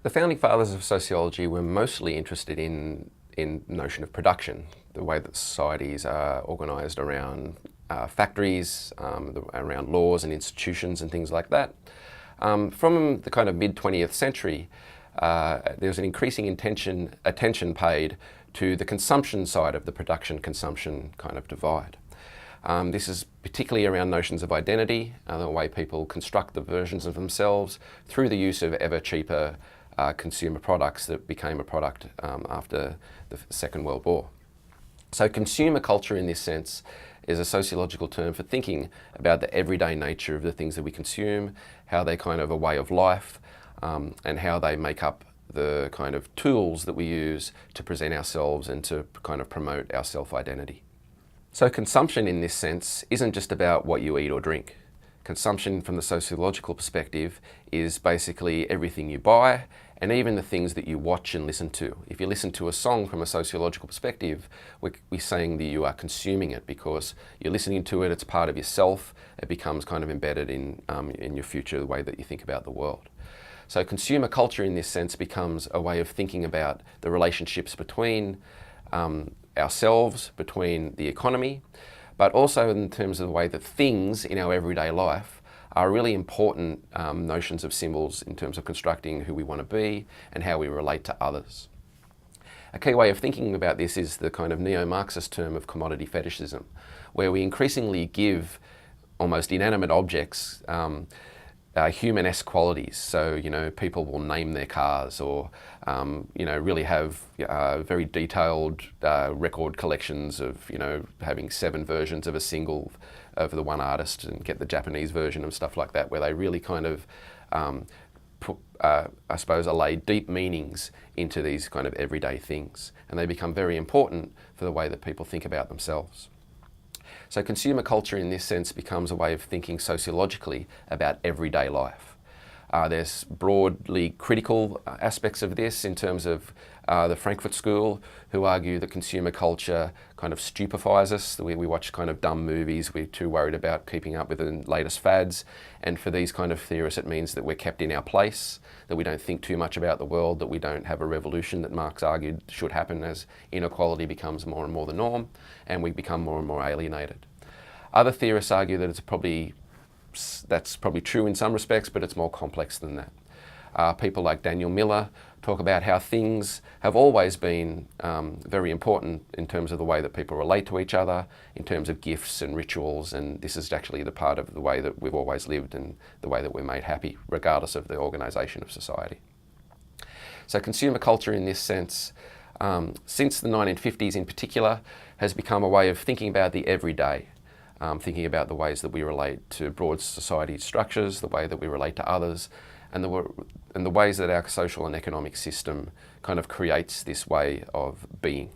The founding fathers of sociology were mostly interested in the notion of production, the way that societies are organised around factories, around laws and institutions and things like that. From the kind of mid-20th century, there's an increasing attention paid to the consumption side of the production-consumption kind of divide. This is particularly around notions of identity, the way people construct the versions of themselves through the use of ever cheaper consumer products that became a product after the Second World War. So consumer culture in this sense is a sociological term for thinking about the everyday nature of the things that we consume, how they're kind of a way of life, and how they make up the kind of tools that we use to present ourselves and to kind of promote our self-identity. So consumption in this sense isn't just about what you eat or drink. Consumption from the sociological perspective is basically everything you buy and even the things that you watch and listen to. If you listen to a song from a sociological perspective, we're saying that you are consuming it because you're listening to it, it's part of yourself, it becomes kind of embedded in your future, the way that you think about the world. So consumer culture in this sense becomes a way of thinking about the relationships between ourselves, between the economy, but also in terms of the way that things in our everyday life are really important notions of symbols in terms of constructing who we want to be and how we relate to others. A key way of thinking about this is the kind of neo-Marxist term of commodity fetishism, where we increasingly give almost inanimate objects human-esque qualities. So, you know, people will name their cars or, you know, really have very detailed record collections of, you know, having 7 versions of a single of the one artist and get the Japanese version and stuff like that, where they really kind of, I suppose, allay deep meanings into these kind of everyday things. And they become very important for the way that people think about themselves. So consumer culture in this sense becomes a way of thinking sociologically about everyday life. There's broadly critical aspects of this in terms of the Frankfurt School, who argue that consumer culture kind of stupefies us. We watch kind of dumb movies, we're too worried about keeping up with the latest fads, and for these kind of theorists it means that we're kept in our place, that we don't think too much about the world, that we don't have a revolution that Marx argued should happen as inequality becomes more and more the norm, and we become more and more alienated. Other theorists argue that that's probably true in some respects, but it's more complex than that. People like Daniel Miller talk about how things have always been very important in terms of the way that people relate to each other, in terms of gifts and rituals, and this is actually the part of the way that we've always lived and the way that we're made happy, regardless of the organisation of society. So consumer culture in this sense, since the 1950s in particular, has become a way of thinking about the everyday. Thinking about the ways that we relate to broad society structures, the way that we relate to others, and the ways that our social and economic system kind of creates this way of being.